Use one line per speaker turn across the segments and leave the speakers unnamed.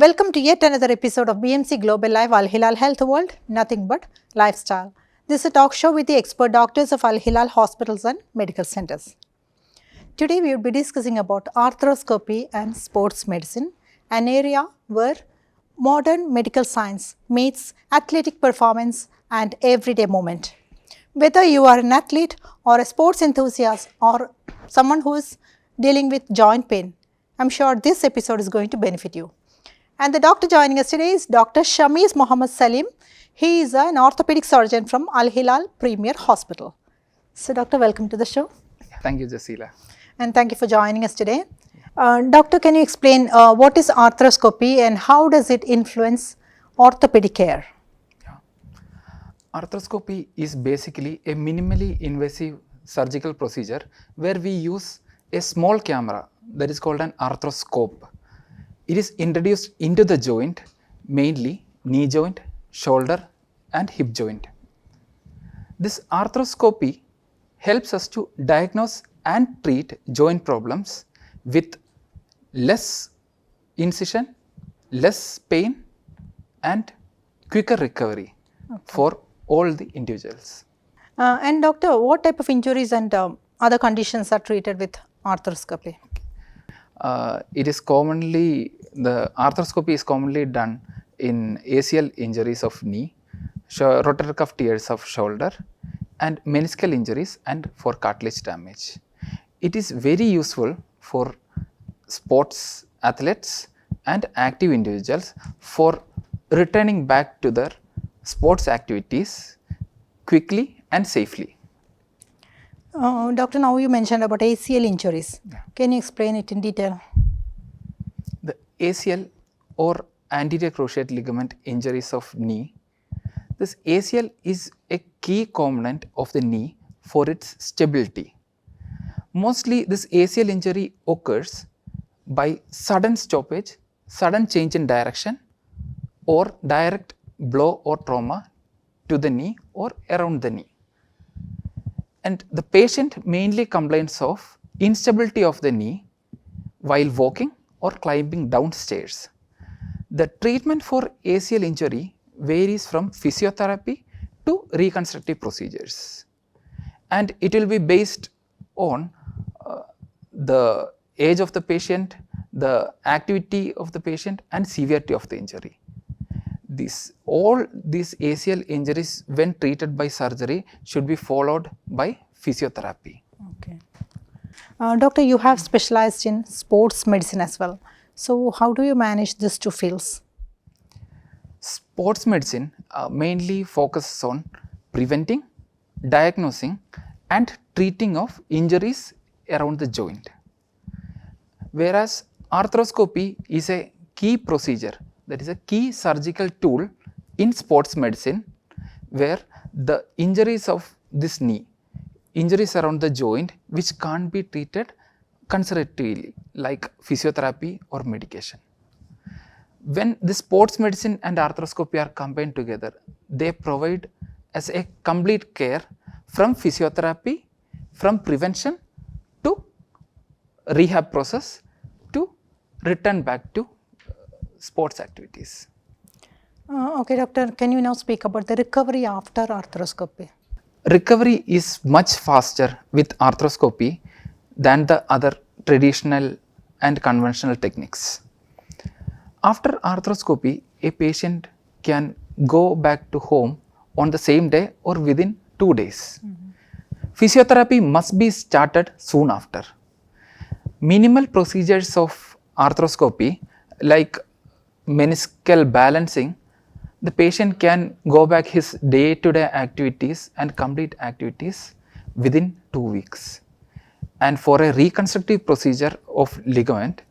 Welcome to yet another episode of BMC Global Live Al-HILAL Health World, nothing but lifestyle. This is a talk show with the expert doctors of Al-HILAL hospitals and medical centers. Today we will be discussing about arthroscopy and sports medicine, an area where modern medical science meets athletic performance and everyday movement. Whether you are an athlete or a sports enthusiast or someone who is dealing with joint pain, I'm sure this episode is going to benefit you. And the doctor joining us today is Dr. Shameez Mohammed Salim. He is an orthopedic surgeon from Al-HILAL Premier Hospital. So, doctor, welcome to the show.
Thank you, Jasila.
And thank you for joining us today. Doctor, can you explain what is arthroscopy and how does it influence orthopedic care?
Yeah. Arthroscopy is basically a minimally invasive surgical procedure where we use a small camera that is called an arthroscope. It is introduced into the joint, mainly knee joint, shoulder and hip joint. This arthroscopy helps us to diagnose and treat joint problems with less incision, less pain and quicker recovery for all the individuals.
And doctor, what type of injuries and other conditions are treated with arthroscopy?
The arthroscopy is commonly done in ACL injuries of knee, rotator cuff tears of shoulder and meniscal injuries and for cartilage damage. It is very useful for sports athletes and active individuals for returning back to their sports activities quickly and safely.
Doctor, now you mentioned about ACL injuries. Yeah. Can you explain it in detail?
The ACL or anterior cruciate ligament injuries of knee. This ACL is a key component of the knee for its stability. Mostly this ACL injury occurs by sudden stoppage, sudden change in direction or direct blow or trauma to the knee or around the knee. And the patient mainly complains of instability of the knee while walking or climbing downstairs. The treatment for ACL injury varies from physiotherapy to reconstructive procedures. And it will be based on the age of the patient, the activity of the patient and severity of the injury. All these ACL injuries when treated by surgery should be followed by physiotherapy.
Okay. Doctor, you have specialized in sports medicine as well. So, how do you manage these two fields?
Sports medicine mainly focuses on preventing, diagnosing and treating of injuries around the joint. Whereas arthroscopy is a key procedure, that is a key surgical tool in sports medicine where the injuries of this knee, injuries around the joint which can't be treated conservatively like physiotherapy or medication. When the sports medicine and arthroscopy are combined together, they provide as a complete care from physiotherapy, from prevention to rehab process to return back to sports activities.
Okay, doctor, can you now speak about the recovery after arthroscopy?
Recovery is much faster with arthroscopy than the other traditional and conventional techniques. After arthroscopy, a patient can go back to home on the same day or within 2 days. Physiotherapy must be started soon after. Minimal procedures of arthroscopy like meniscal balancing, the patient can go back his day-to-day activities and complete activities within 2 weeks. And for a reconstructive procedure of ligament,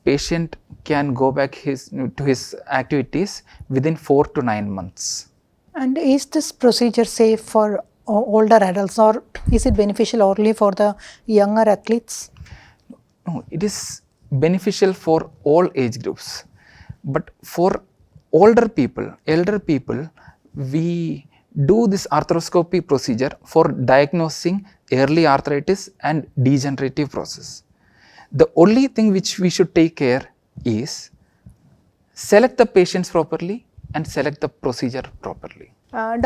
patient can go back to his activities within 4 to 9 months.
And is this procedure safe for older adults or is it beneficial only for the younger athletes?
No, it is beneficial for all age groups. But for older people, elder people, we do this arthroscopy procedure for diagnosing early arthritis and degenerative process. The only thing which we should take care is select the patients properly and select the procedure properly.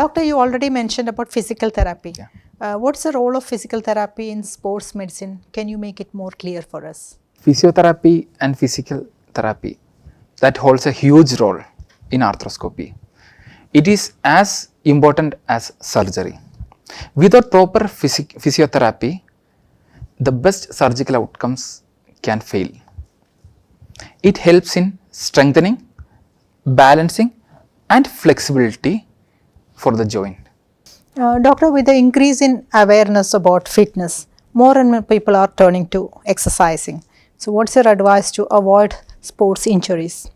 Doctor, you already mentioned about physical therapy.
Yeah.
What's the role of physical therapy in sports medicine? Can you make it more clear for us?
Physiotherapy and physical therapy, that holds a huge role in arthroscopy. It is as important as surgery. Without proper physiotherapy, the best surgical outcomes can fail. It helps in strengthening, balancing and flexibility for the joint.
Doctor, with the increase in awareness about fitness, more and more people are turning to exercising. So what's your advice to avoid sports injuries?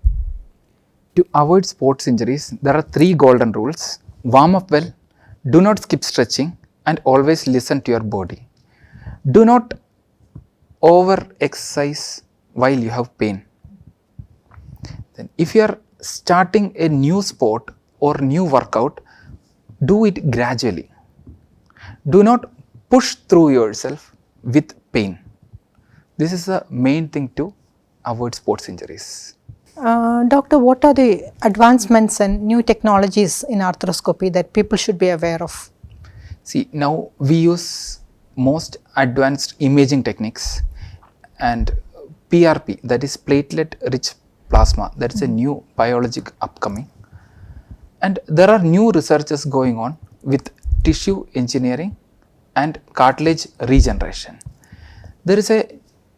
To avoid sports injuries, there are 3 golden rules. Warm up well, do not skip stretching and always listen to your body. Do not over exercise while you have pain. Then if you are starting a new sport or new workout, do it gradually. Do not push through yourself with pain. This is the main thing to avoid sports injuries.
Doctor, what are the advancements and new technologies in arthroscopy that people should be aware of?
See, now we use most advanced imaging techniques and PRP, that is platelet rich plasma, that is a new biologic upcoming. And there are new researches going on with tissue engineering and cartilage regeneration. There is a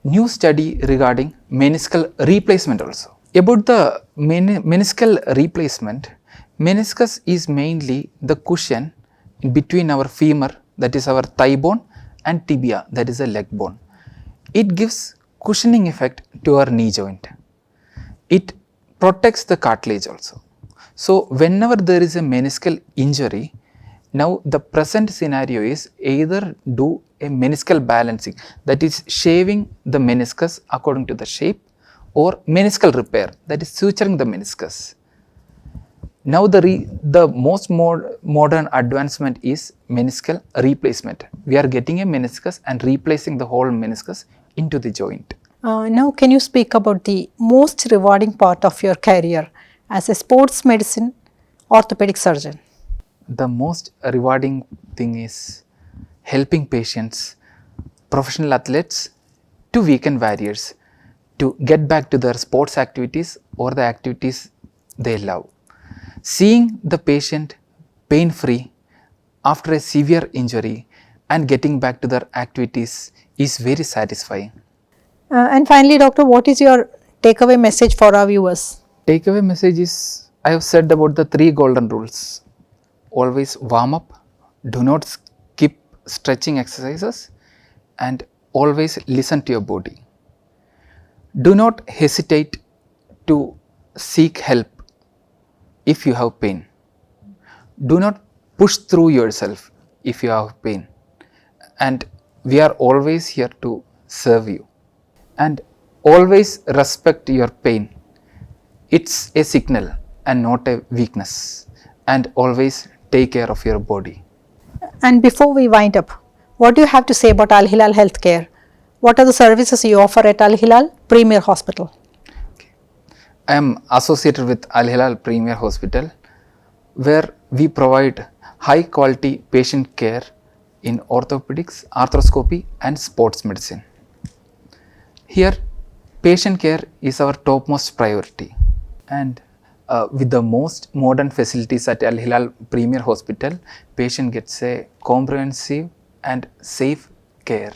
new study regarding meniscal replacement also. About the meniscal replacement, meniscus is mainly the cushion in between our femur, that is our thigh bone, and tibia, that is a leg bone. It gives cushioning effect to our knee joint. It protects the cartilage also. So whenever there is a meniscal injury, now the present scenario is either do a meniscal balancing, that is shaving the meniscus according to the shape, or meniscal repair, that is suturing the meniscus. Now the most modern advancement is meniscal replacement. We are getting a meniscus and replacing the whole meniscus into the joint.
Now can you speak about the most rewarding part of your career as a sports medicine orthopedic surgeon?
The most rewarding thing is helping patients, professional athletes to weekend warriors to get back to their sports activities or the activities they love. Seeing the patient pain-free after a severe injury and getting back to their activities is very satisfying.
And finally, doctor, what is your takeaway message for our viewers?
Takeaway message is, I have said about the 3 golden rules. Always warm up, do not skip stretching exercises, and always listen to your body. Do not hesitate to seek help if you have pain. Do not push through yourself if you have pain. And we are always here to serve you. And always respect your pain. It's a signal and not a weakness. And always take care of your body.
And before we wind up, what do you have to say about Al-HILAL Healthcare? What are the services you offer at Al-HILAL Premier Hospital?
I am associated with Al-HILAL Premier Hospital, where we provide high quality patient care in orthopedics, arthroscopy and sports medicine. Here, patient care is our topmost priority, and with the most modern facilities at Al-HILAL Premier Hospital, patient gets a comprehensive and safe care.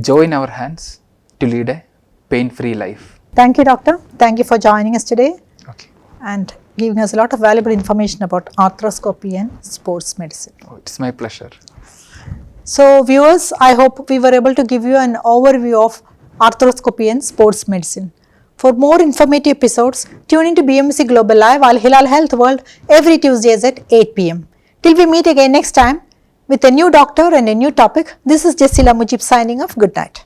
Join our hands to lead a pain-free life.
Thank you, doctor. Thank you for joining us today
Okay.
and giving us a lot of valuable information about arthroscopy and sports medicine.
Oh, it's my pleasure.
So viewers, I hope we were able to give you an overview of arthroscopy and sports medicine. For more informative episodes, tune into BMC Global Live Al-HILAL Health World every Tuesdays at 8 p.m. Till we meet again next time with a new doctor and a new topic, this is Jessila Mujib signing off. Good night.